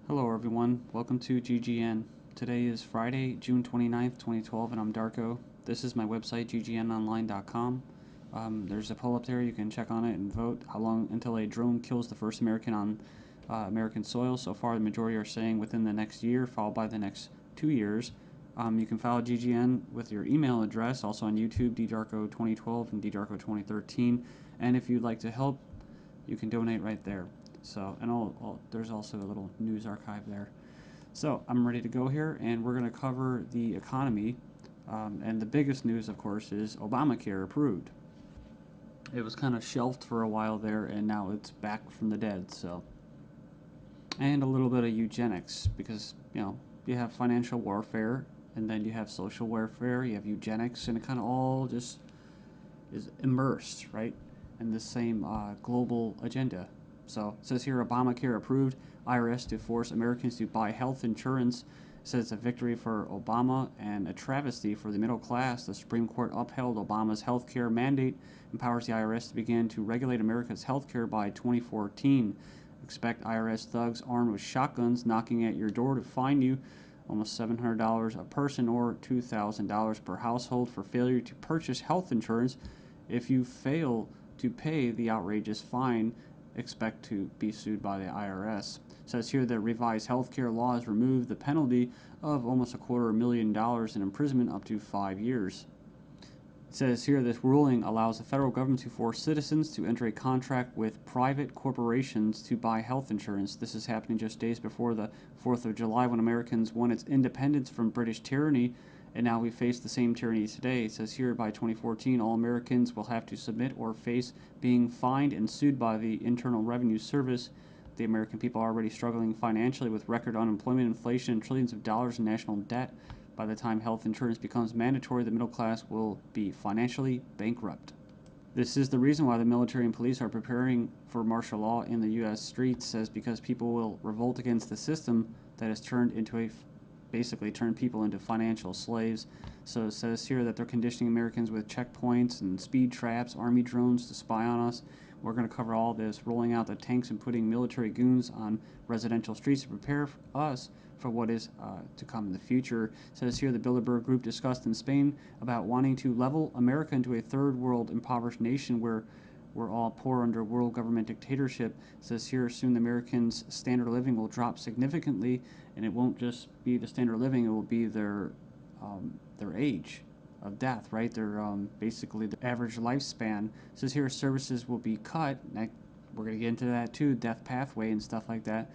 Hello everyone, welcome to GGN. Today is Friday, June 29th, 2012, and I'm Darko. This is my website, ggnonline.com. There's a poll up there, you can check on it and vote how long until a drone kills the first American on American soil. So far, the majority are saying within the next year, followed by the next 2 years. You can follow GGN with your email address, also on YouTube, ddarko2012 and ddarko2013. And if you'd like to help, you can donate right there. So, and there's also a little news archive there. So, I'm ready to go here, and we're going to cover the economy. And the biggest news, of course, is Obamacare approved. It was kind of shelved for a while there, and now it's back from the dead. So, and a little bit of eugenics, because you have financial warfare, and then you have social warfare, you have eugenics, and it kind of all just is immersed, right, in the same global agenda. So it says here, Obamacare approved, IRS to force Americans to buy health insurance. It says it's a victory for Obama and a travesty for the middle class. The Supreme Court upheld Obama's health care mandate, empowers the IRS to begin to regulate America's health care by 2014. Expect IRS thugs armed with shotguns knocking at your door to fine you almost $700 a person or $2,000 per household for failure to purchase health insurance. If you fail to pay the outrageous fine, expect to be sued by the IRS. It says here that revised healthcare laws remove the penalty of almost $250,000 in imprisonment up to 5 years. It says here this ruling allows the federal government to force citizens to enter a contract with private corporations to buy health insurance. This is happening just days before the 4th of July, when Americans won its independence from British tyranny, and now we face the same tyranny today. It says here by 2014, all Americans will have to submit or face being fined and sued by the Internal Revenue Service. The American people are already struggling financially with record unemployment, inflation, and trillions of dollars in national debt. By the time health insurance becomes mandatory, the middle class will be financially bankrupt. This is the reason why the military and police are preparing for martial law in the U.S. streets, says because people will revolt against the system that has basically turned people into financial slaves. So it says here that they're conditioning Americans with checkpoints and speed traps, army drones to spy on us. We're going to cover all this, rolling out the tanks and putting military goons on residential streets to prepare us for what is to come in the future. It says here the Bilderberg Group discussed in Spain about wanting to level America into a third world impoverished nation where we're all poor under world government dictatorship. It says here soon the Americans' standard of living will drop significantly, and it won't just be the standard of living, it will be their age of death, right? Their basically the average lifespan. It says here services will be cut. We're going to get into that too, death pathway and stuff like that.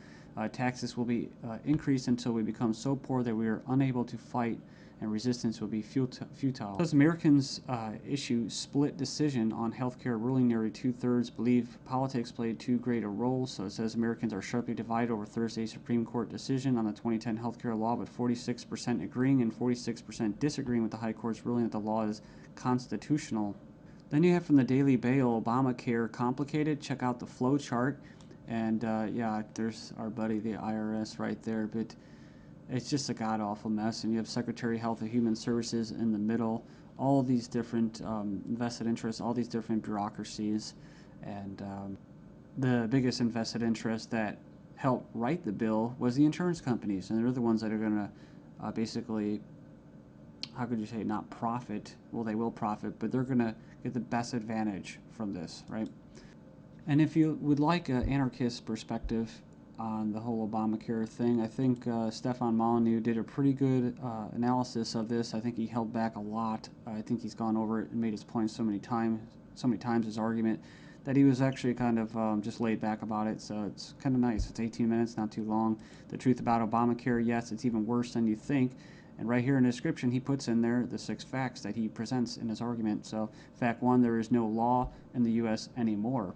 Taxes will be increased until we become so poor that we are unable to fight, and resistance will be futile. As Americans issue split decision on healthcare ruling, nearly 2/3 believe politics played too great a role. So it says Americans are sharply divided over Thursday's Supreme Court decision on the 2010 healthcare law, with 46% agreeing and 46% disagreeing with the High Court's ruling that the law is constitutional. Then you have from the Daily Bail, Obamacare complicated. Check out the flow chart. And yeah, there's our buddy, the IRS, right there. But it's just a god-awful mess. And you have Secretary of Health and Human Services in the middle. All these different vested interests, all these different bureaucracies. And the biggest invested interest that helped write the bill was the insurance companies. And they're the ones that are going to basically, how could you say, not profit. Well, they will profit, but they're going to get the best advantage from this, right? And if you would like an anarchist perspective on the whole Obamacare thing, I think Stefan Molyneux did a pretty good analysis of this. I think he held back a lot. I think he's gone over it and made his point so many times, his argument, that he was actually kind of just laid back about it. So it's kind of nice. It's 18 minutes, not too long. The truth about Obamacare, yes, it's even worse than you think. And right here in the description, he puts in there the 6 facts that he presents in his argument. So fact 1, there is no law in the U.S. anymore.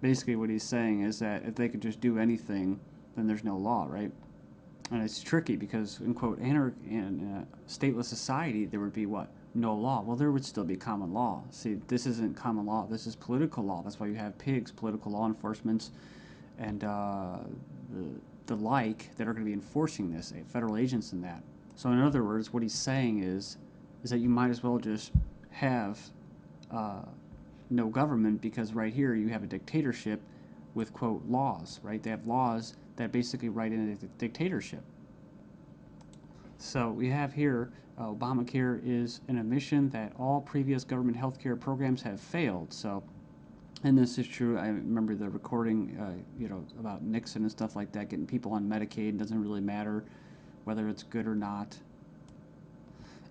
Basically what he's saying is that if they could just do anything, then there's no law, right? And it's tricky because, in quote, in a stateless society, there would be what? No law. Well, there would still be common law. See, this isn't common law. This is political law. That's why you have pigs, political law enforcement, and the like that are going to be enforcing this, federal agents and that. So in other words, what he's saying is that you might as well just have no government, because right here you have a dictatorship with, quote, laws, right? They have laws that basically write in a dictatorship. So we have here Obamacare is an admission that all previous government health care programs have failed. So, and this is true. I remember the recording, about Nixon and stuff like that, getting people on Medicaid. It doesn't really matter whether it's good or not.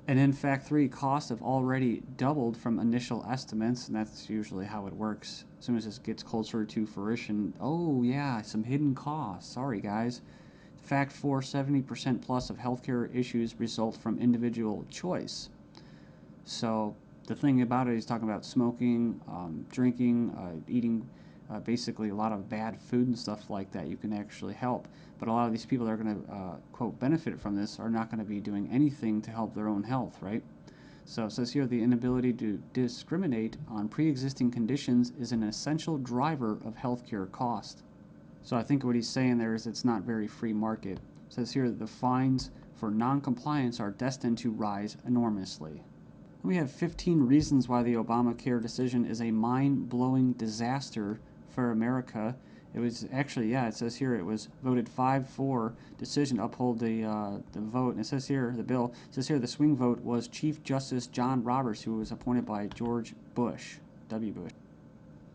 And in fact, costs have already doubled from initial estimates, and that's usually how it works. As soon as this gets closer to fruition, oh yeah, some hidden costs. Sorry, guys. Fact 4, 70% plus of healthcare issues result from individual choice. So the thing about it, he's talking about smoking, drinking, eating basically a lot of bad food and stuff like that. You can actually help. But a lot of these people that are going to, quote, benefit from this are not going to be doing anything to help their own health, right? So it says here the inability to discriminate on pre-existing conditions is an essential driver of healthcare cost. So I think what he's saying there is it's not very free market. It says here that the fines for non-compliance are destined to rise enormously. We have 15 reasons why the Obamacare decision is a mind-blowing disaster for America. It was actually, it says here it was voted 5-4 decision to uphold the vote. And it says here, the bill, it says here the swing vote was Chief Justice John Roberts, who was appointed by George Bush, W. Bush.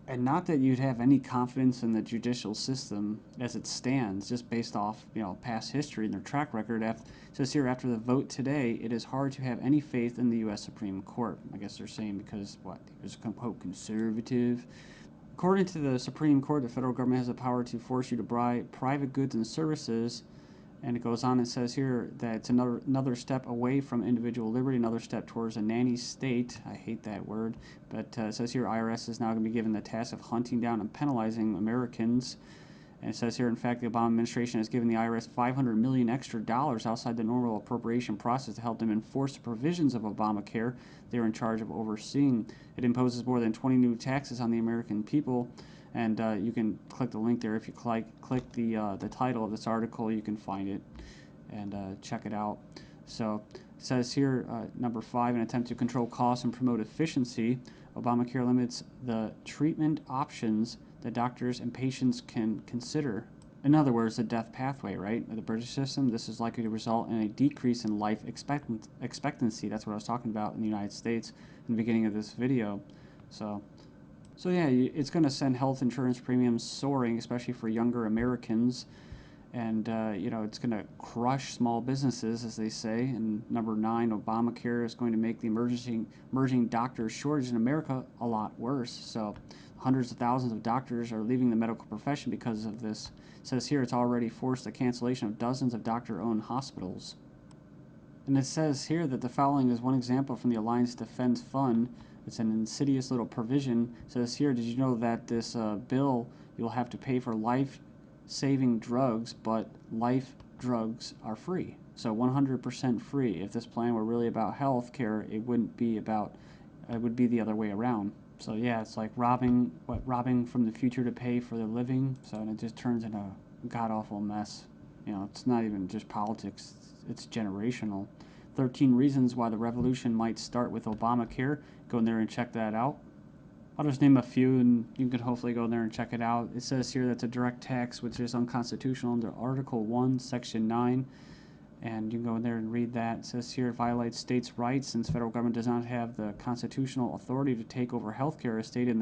And not that you'd have any confidence in the judicial system as it stands, just based off past history and their track record. It says here, after the vote today, it is hard to have any faith in the U.S. Supreme Court. I guess they're saying because he was quote conservative. According to the Supreme Court, the federal government has the power to force you to buy private goods and services. And it goes on and says here that it's another step away from individual liberty, another step towards a nanny state. I hate that word. But it says here IRS is now going to be given the task of hunting down and penalizing Americans. And it says here, in fact, the Obama administration has given the IRS $500 million extra outside the normal appropriation process to help them enforce the provisions of Obamacare they're in charge of overseeing. It imposes more than 20 new taxes on the American people. And you can click the link there. If you click the title of this article, you can find it and check it out. So it says here, number 5, an attempt to control costs and promote efficiency. Obamacare limits the treatment options that doctors and patients can consider. In other words, the death pathway, right? The British system, this is likely to result in a decrease in life expectancy. That's what I was talking about in the United States in the beginning of this video. So yeah, it's going to send health insurance premiums soaring, especially for younger Americans. And, it's going to crush small businesses, as they say. And number 9, Obamacare is going to make the emerging doctor shortage in America a lot worse. So hundreds of thousands of doctors are leaving the medical profession because of this. It says here it's already forced the cancellation of dozens of doctor-owned hospitals. And it says here that the following is one example from the Alliance Defense Fund. It's an insidious little provision. It says here, did you know that this bill, you'll have to pay for life-saving drugs, but life drugs are free. So 100% free. If this plan were really about health care, it would be the other way around. So yeah, it's like robbing from the future to pay for the living. So and it just turns into a god-awful mess. It's not even just politics. It's generational. 13 reasons why the revolution might start with Obamacare. Go in there and check that out. I'll just name a few, and you can hopefully go in there and check it out. It says here that's a direct tax, which is unconstitutional under Article 1, Section 9. And you can go in there and read that. It says here it violates states' rights since federal government does not have the constitutional authority to take over health care as stated in the